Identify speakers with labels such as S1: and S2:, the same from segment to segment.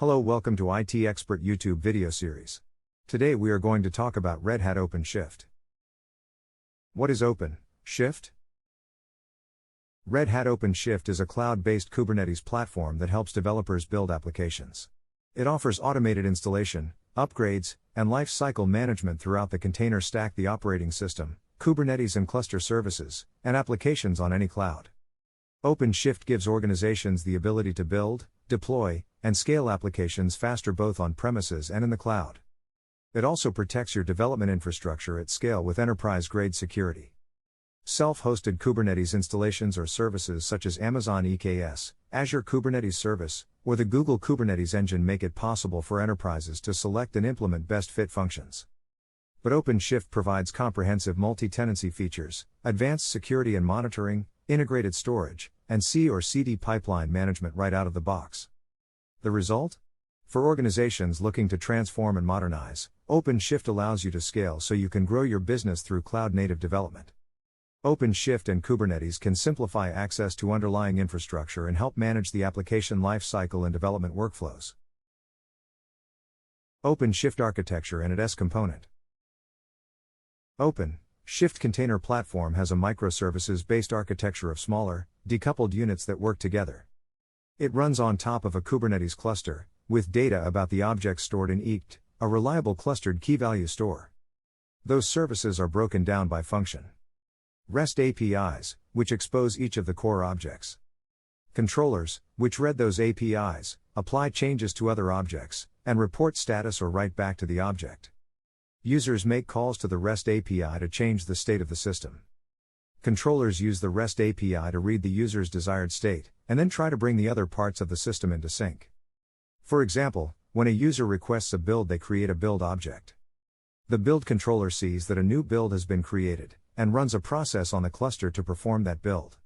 S1: Hello, welcome to IT Expert YouTube video series. Today we are going to talk about Red Hat OpenShift. What is OpenShift? Red Hat OpenShift is a cloud-based Kubernetes platform that helps developers build applications. It offers automated installation, upgrades, and lifecycle management throughout the container stack, the operating system, Kubernetes and cluster services, and applications on any cloud. OpenShift gives organizations the ability to build, deploy, and scale applications faster both on premises and in the cloud. It also protects your development infrastructure at scale with enterprise-grade security. Self-hosted Kubernetes installations or services such as Amazon EKS, Azure Kubernetes Service, or the Google Kubernetes Engine make it possible for enterprises to select and implement best-fit functions. But OpenShift provides comprehensive multi-tenancy features, advanced security and monitoring, integrated storage, and C or CD pipeline management right out of the box. The result? For organizations looking to transform and modernize, OpenShift allows you to scale so you can grow your business through cloud-native development. OpenShift and Kubernetes can simplify access to underlying infrastructure and help manage the application lifecycle and development workflows. OpenShift architecture and its component. OpenShift Container Platform has a microservices-based architecture of smaller, decoupled units that work together. It runs on top of a Kubernetes cluster, with data about the objects stored in each, a reliable clustered key-value store. Those services are broken down by function. REST APIs, which expose each of the core objects. Controllers, which read those APIs, apply changes to other objects, and report status or write back to the object. Users make calls to the REST API to change the state of the system. Controllers use the REST API to read the user's desired state, and then try to bring the other parts of the system into sync. For example, when a user requests a build, they create a build object. The build controller sees that a new build has been created, and runs a process on the cluster to perform that build.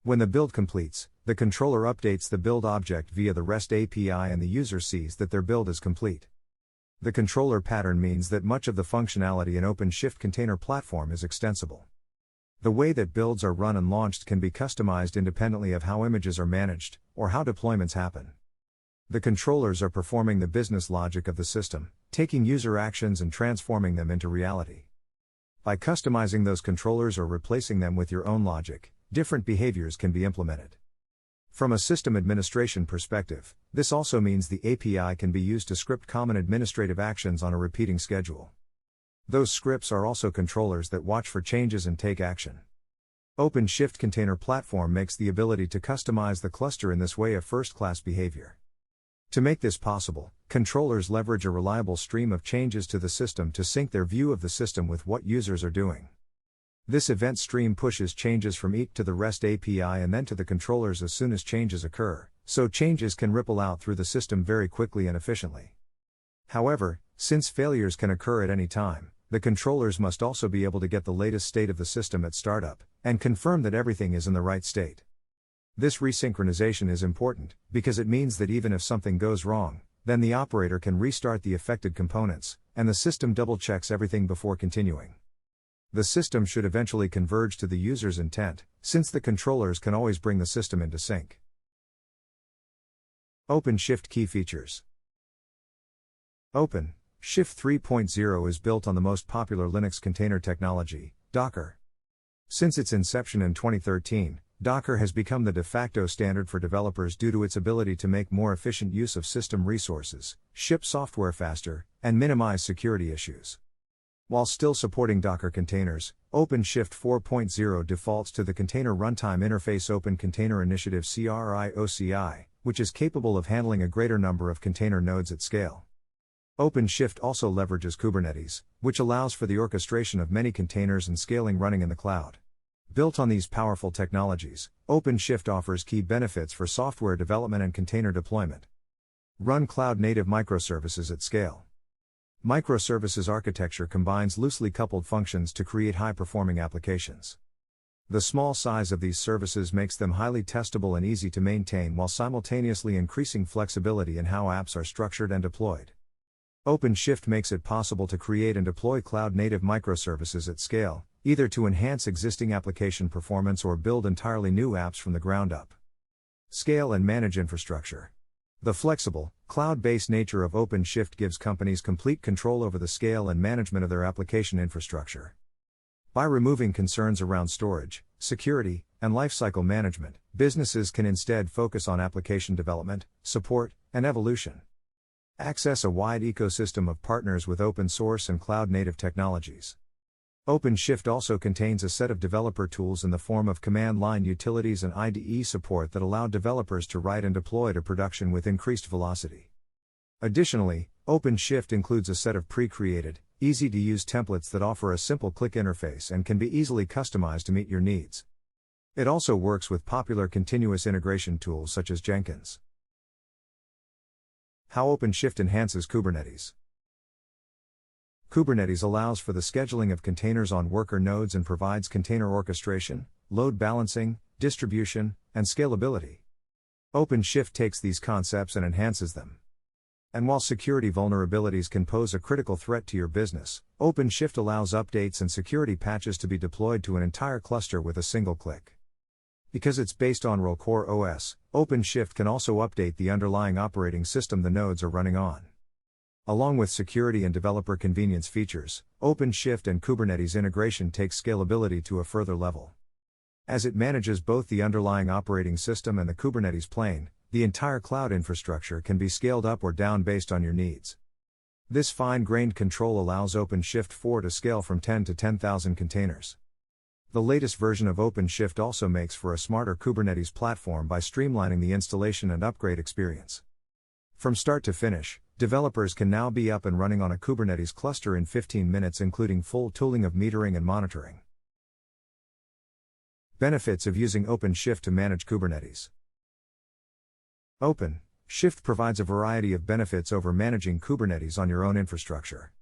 S1: When the build completes, the controller updates the build object via the REST API and the user sees that their build is complete. The controller pattern means that much of the functionality in OpenShift Container Platform is extensible. The way that builds are run and launched can be customized independently of how images are managed, or how deployments happen. The controllers are performing the business logic of the system, taking user actions and transforming them into reality. By customizing those controllers or replacing them with your own logic, different behaviors can be implemented. From a system administration perspective, this also means the API can be used to script common administrative actions on a repeating schedule. Those scripts are also controllers that watch for changes and take action. OpenShift Container Platform makes the ability to customize the cluster in this way a first-class behavior. To make this possible, controllers leverage a reliable stream of changes to the system to sync their view of the system with what users are doing. This event stream pushes changes from each to the REST API and then to the controllers as soon as changes occur, so changes can ripple out through the system very quickly and efficiently. However, since failures can occur at any time, the controllers must also be able to get the latest state of the system at startup, and confirm that everything is in the right state. This resynchronization is important, because it means that even if something goes wrong, then the operator can restart the affected components, and the system double-checks everything before continuing. The system should eventually converge to the user's intent, since the controllers can always bring the system into sync. OpenShift Key Features. OpenShift 3.0 is built on the most popular Linux container technology, Docker. Since its inception in 2013, Docker has become the de facto standard for developers due to its ability to make more efficient use of system resources, ship software faster, and minimize security issues. While still supporting Docker containers, OpenShift 4.0 defaults to the Container Runtime Interface Open Container Initiative (CRI/OCI), which is capable of handling a greater number of container nodes at scale. OpenShift also leverages Kubernetes, which allows for the orchestration of many containers and scaling running in the cloud. Built on these powerful technologies, OpenShift offers key benefits for software development and container deployment. Run cloud-native microservices at scale. Microservices architecture combines loosely coupled functions to create high-performing applications. The small size of these services makes them highly testable and easy to maintain while simultaneously increasing flexibility in how apps are structured and deployed. OpenShift makes it possible to create and deploy cloud-native microservices at scale, either to enhance existing application performance or build entirely new apps from the ground up. Scale and manage infrastructure. The flexible, cloud-based nature of OpenShift gives companies complete control over the scale and management of their application infrastructure. By removing concerns around storage, security, and lifecycle management, businesses can instead focus on application development, support, and evolution. Access a wide ecosystem of partners with open source and cloud-native technologies. OpenShift also contains a set of developer tools in the form of command line utilities and IDE support that allow developers to write and deploy to production with increased velocity. Additionally, OpenShift includes a set of pre-created, easy-to-use templates that offer a simple click interface and can be easily customized to meet your needs. It also works with popular continuous integration tools such as JEnkins. How OpenShift enhances Kubernetes. Kubernetes allows for the scheduling of containers on worker nodes and provides container orchestration, load balancing, distribution, and scalability. OpenShift takes these concepts and enhances them. And while security vulnerabilities can pose a critical threat to your business, OpenShift allows updates and security patches to be deployed to an entire cluster with a single click. Because it's based on RHEL Core OS, OpenShift can also update the underlying operating system the nodes are running on. Along with security and developer convenience features, OpenShift and Kubernetes integration takes scalability to a further level. As it manages both the underlying operating system and the Kubernetes plane, the entire cloud infrastructure can be scaled up or down based on your needs. This fine-grained control allows OpenShift 4 to scale from 10 to 10,000 containers. The latest version of OpenShift also makes for a smarter Kubernetes platform by streamlining the installation and upgrade experience. From start to finish, developers can now be up and running on a Kubernetes cluster in 15 minutes, including full tooling of metering and monitoring. Benefits of using OpenShift to manage Kubernetes. OpenShift provides a variety of benefits over managing Kubernetes on your own infrastructure.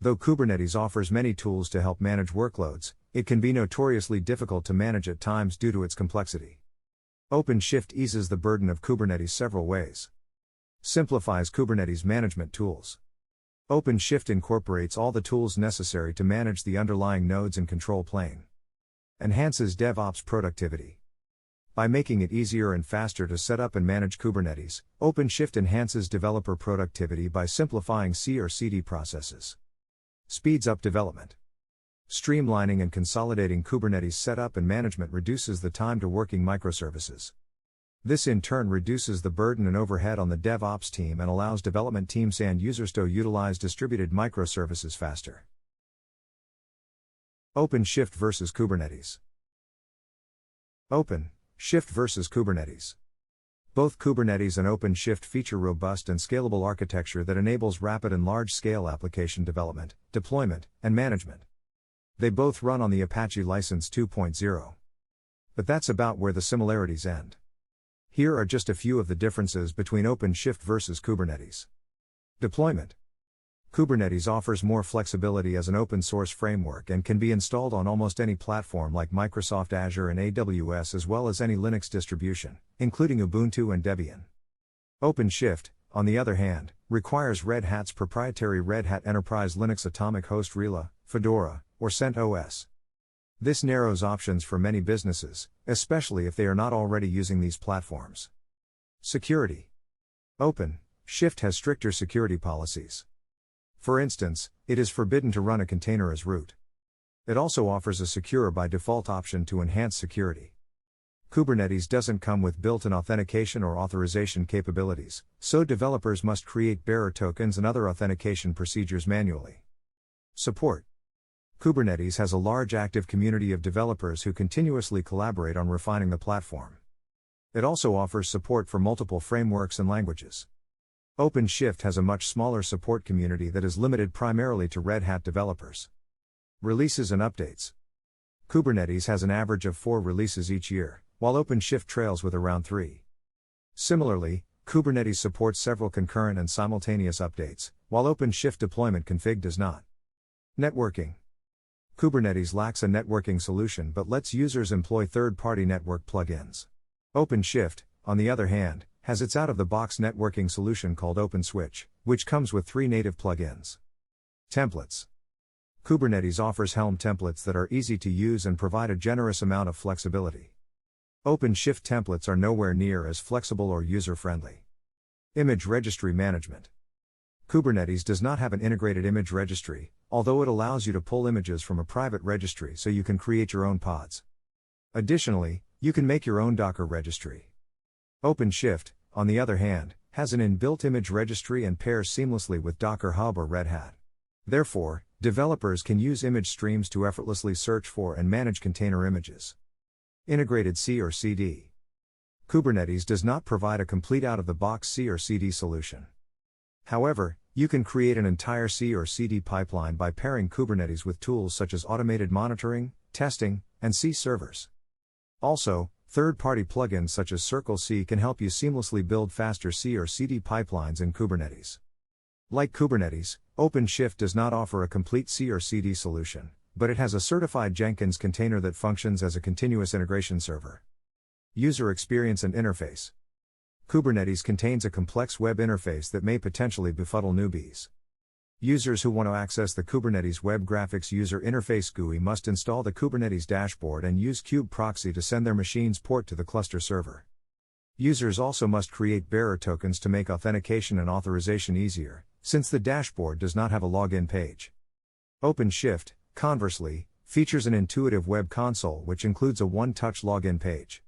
S1: Though Kubernetes offers many tools to help manage workloads, it can be notoriously difficult to manage at times due to its complexity. OpenShift eases the burden of Kubernetes several ways. Simplifies Kubernetes management tools. OpenShift incorporates all the tools necessary to manage the underlying nodes and control plane. Enhances DevOps productivity. By making it easier and faster to set up and manage Kubernetes, OpenShift enhances developer productivity by simplifying C or CD processes. Speeds up development. Streamlining and consolidating Kubernetes setup and management reduces the time to working microservices. This in turn reduces the burden and overhead on the DevOps team and allows development teams and users to utilize distributed microservices faster. OpenShift versus Kubernetes. OpenShift versus Kubernetes. Both Kubernetes and OpenShift feature robust and scalable architecture that enables rapid and large-scale application development, deployment, and management. They both run on the Apache License 2.0. But that's about where the similarities end. Here are just a few of the differences between OpenShift versus Kubernetes. Deployment. Kubernetes offers more flexibility as an open-source framework and can be installed on almost any platform like Microsoft Azure and AWS, as well as any Linux distribution, including Ubuntu and Debian. OpenShift, on the other hand, requires Red Hat's proprietary Red Hat Enterprise Linux Atomic Host Rela, Fedora, or CentOS. This narrows options for many businesses, especially if they are not already using these platforms. Security. OpenShift has stricter security policies. For instance, it is forbidden to run a container as root. It also offers a secure by default option to enhance security. Kubernetes doesn't come with built-in authentication or authorization capabilities, so developers must create bearer tokens and other authentication procedures manually. Support. Kubernetes has a large active community of developers who continuously collaborate on refining the platform. It also offers support for multiple frameworks and languages. OpenShift has a much smaller support community that is limited primarily to Red Hat developers. Releases and updates. Kubernetes has an average of 4 releases each year, while OpenShift trails with around 3. Similarly, Kubernetes supports several concurrent and simultaneous updates, while OpenShift deployment config does not. Networking. Kubernetes lacks a networking solution but lets users employ third-party network plugins. OpenShift, on the other hand, has its out-of-the-box networking solution called OpenSwitch, which comes with 3 native plugins. Templates. Kubernetes offers Helm templates that are easy to use and provide a generous amount of flexibility. OpenShift templates are nowhere near as flexible or user-friendly. Image registry management. Kubernetes does not have an integrated image registry, although it allows you to pull images from a private registry so you can create your own pods. Additionally, you can make your own Docker registry. OpenShift, on the other hand, has an inbuilt image registry and pairs seamlessly with Docker Hub or Red Hat. Therefore, developers can use image streams to effortlessly search for and manage container images. Integrated C or CD. Kubernetes does not provide a complete out-of-the-box C or CD solution. However, you can create an entire C or CD pipeline by pairing Kubernetes with tools such as automated monitoring, testing, and C servers. Also, third-party plugins such as CircleC can help you seamlessly build faster C or CD pipelines in Kubernetes. Like Kubernetes, OpenShift does not offer a complete C or CD solution, but it has a certified Jenkins container that functions as a continuous integration server. User experience and interface. Kubernetes contains a complex web interface that may potentially befuddle newbies. Users who want to access the Kubernetes Web Graphics User Interface GUI must install the Kubernetes dashboard and use kubeproxy to send their machine's port to the cluster server. Users also must create bearer tokens to make authentication and authorization easier, since the dashboard does not have a login page. OpenShift, conversely, features an intuitive web console which includes a one-touch login page.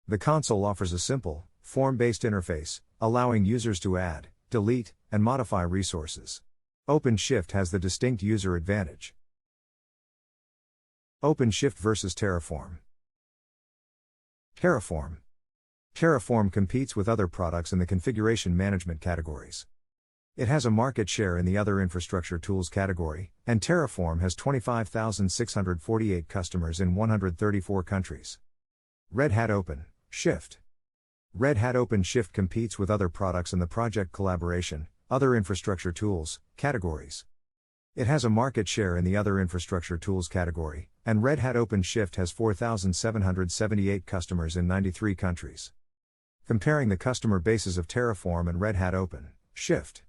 S1: The console offers a simple, form-based interface, allowing users to add, delete, and modify resources. OpenShift has the distinct user advantage. OpenShift versus Terraform. Terraform competes with other products in the configuration management categories. It has a market share in the other infrastructure tools category, and Terraform has 25,648 customers in 134 countries. Red Hat OpenShift. Red Hat OpenShift competes with other products in the project collaboration, other infrastructure tools categories. It has a market share in the other infrastructure tools category, and Red Hat OpenShift has 4,778 customers in 93 countries. Comparing the customer bases of Terraform and Red Hat OpenShift.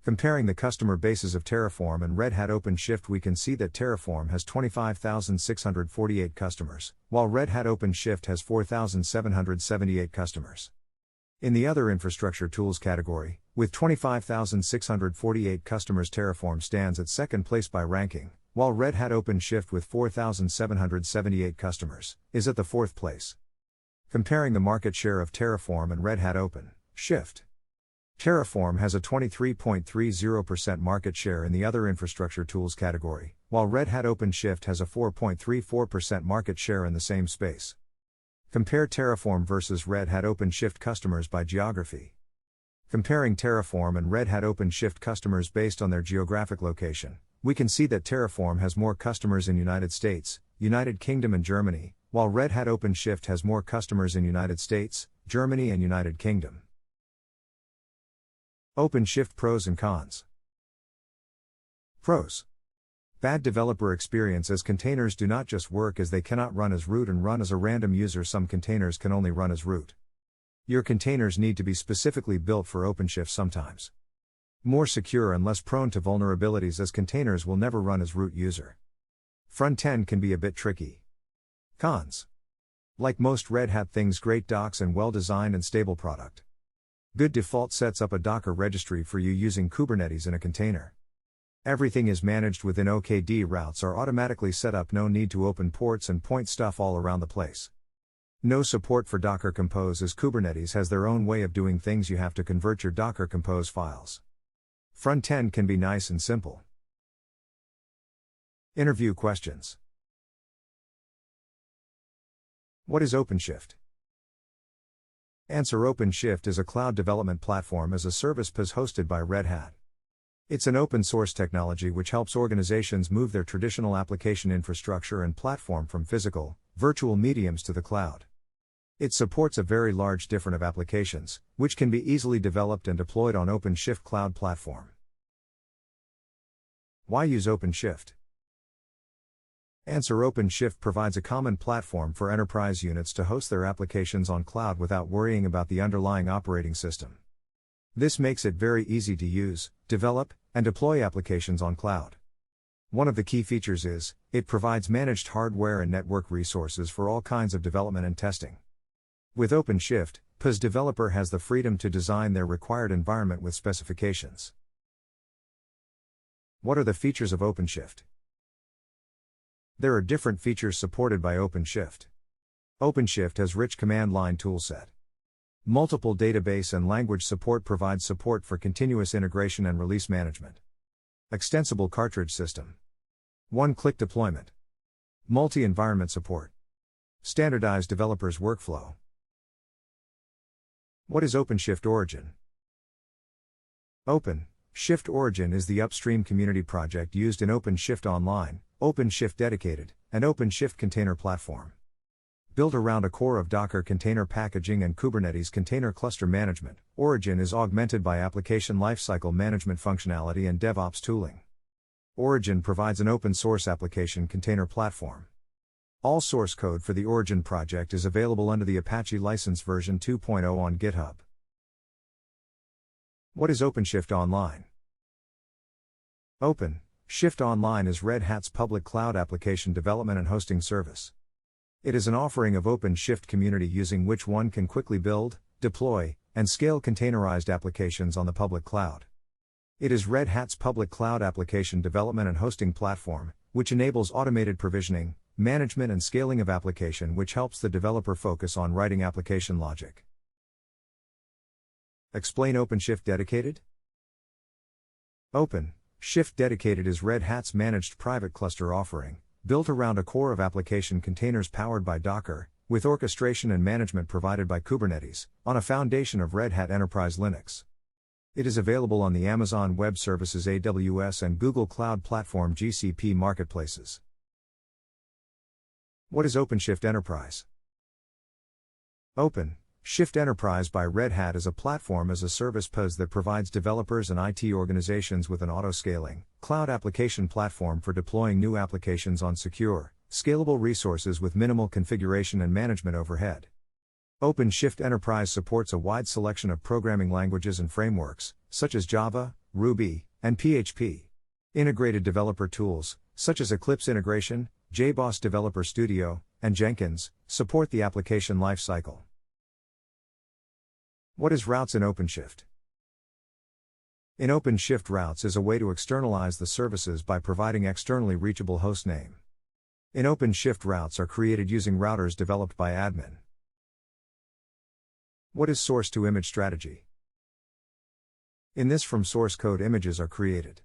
S1: Comparing the customer bases of Terraform and Red Hat OpenShift, we can see that Terraform has 25,648 customers, while Red Hat OpenShift has 4,778 customers. In the other infrastructure tools category, with 25,648 customers, Terraform stands at second place by ranking, while Red Hat OpenShift with 4,778 customers is at the fourth place. Comparing the market share of Terraform and Red Hat OpenShift. Terraform has a 23.30% market share in the other infrastructure tools category, while Red Hat OpenShift has a 4.34% market share in the same space. Compare Terraform versus Red Hat OpenShift customers by geography. Comparing Terraform and Red Hat OpenShift customers based on their geographic location, we can see that Terraform has more customers in United States, United Kingdom and Germany, while Red Hat OpenShift has more customers in United States, Germany and United Kingdom. OpenShift pros and cons. Pros. Bad developer experience, as containers do not just work as they cannot run as root and run as a random user. Some containers can only run as root. Your containers need to be specifically built for OpenShift sometimes. More secure and less prone to vulnerabilities, as containers will never run as root user. Front end can be a bit tricky. Cons. Like most Red Hat things, great docs and well-designed and stable product. Good default sets up a Docker registry for you using Kubernetes in a container. Everything is managed within OKD, routes are automatically set up, no need to open ports and point stuff all around the place. No support for Docker Compose, as Kubernetes has their own way of doing things. You have to convert your Docker Compose files. Front end can be nice and simple. Interview questions. What is OpenShift? Answer: OpenShift is a cloud development platform as a service PaaS hosted by Red Hat. It's an open source technology which helps organizations move their traditional application infrastructure and platform from physical, virtual mediums to the cloud. It supports a very large different of applications, which can be easily developed and deployed on OpenShift Cloud Platform. Why use OpenShift? Answer: OpenShift provides a common platform for enterprise units to host their applications on cloud without worrying about the underlying operating system. This makes it very easy to use, develop, and deploy applications on cloud. One of the key features is, it provides managed hardware and network resources for all kinds of development and testing. With OpenShift, PaaS developer has the freedom to design their required environment with specifications. What are the features of OpenShift? There are different features supported by OpenShift. OpenShift has rich command line toolset. Multiple database and language support provides support for continuous integration and release management. Extensible cartridge system. One-click deployment. Multi-environment support. Standardized developers workflow. What is OpenShift Origin? OpenShift Origin is the upstream community project used in OpenShift Online, OpenShift Dedicated, and OpenShift Container Platform. Built around a core of Docker container packaging and Kubernetes container cluster management, Origin is augmented by application lifecycle management functionality and DevOps tooling. Origin provides an open-source application container platform. All source code for the Origin project is available under the Apache license version 2.0 on GitHub. What is OpenShift Online? OpenShift Online is Red Hat's public cloud application development and hosting service. It is an offering of OpenShift community using which one can quickly build, deploy, and scale containerized applications on the public cloud. It is Red Hat's public cloud application development and hosting platform, which enables automated provisioning, management and scaling of application, which helps the developer focus on writing application logic. Explain OpenShift Dedicated. OpenShift Dedicated is Red Hat's managed private cluster offering, built around a core of application containers powered by Docker, with orchestration and management provided by Kubernetes, on a foundation of Red Hat Enterprise Linux. It is available on the Amazon Web Services AWS and Google Cloud Platform GCP marketplaces. What is OpenShift Enterprise? OpenShift Enterprise by Red Hat is a platform as a service PaaS that provides developers and IT organizations with an auto-scaling, cloud application platform for deploying new applications on secure, scalable resources with minimal configuration and management overhead. OpenShift Enterprise supports a wide selection of programming languages and frameworks, such as Java, Ruby, and PHP. Integrated developer tools, such as Eclipse integration, JBoss Developer Studio, and Jenkins, support the application lifecycle. What is routes in OpenShift? In OpenShift, routes is a way to externalize the services by providing externally reachable hostname. In OpenShift, routes are created using routers developed by admin. What is source-to-image strategy? In this, from source code images are created.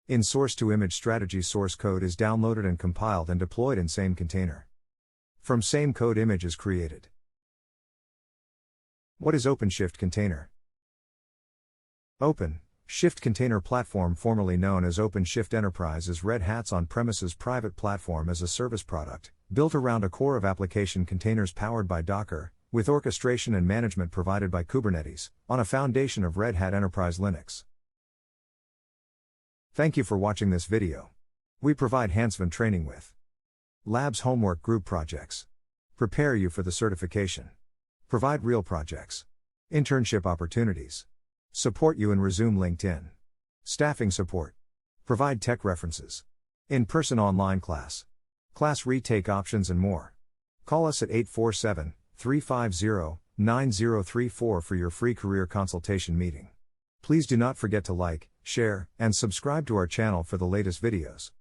S1: In source-to-image strategy, source code is downloaded and compiled and deployed in same container. From same code image is created. What is OpenShift Container? OpenShift Container Platform, formerly known as OpenShift Enterprise, is Red Hat's on-premises private platform as a service product, built around a core of application containers powered by Docker, with orchestration and management provided by Kubernetes, on a foundation of Red Hat Enterprise Linux. Thank you for watching this video. We provide hands-on training with labs, homework, group projects. Prepare you for the certification. Provide real projects. Internship opportunities. Support you in resume LinkedIn. Staffing support. Provide tech references. In-person online class. Class retake options and more. Call us at 847-350-9034 for your free career consultation meeting. Please do not forget to like, share, and subscribe to our channel for the latest videos.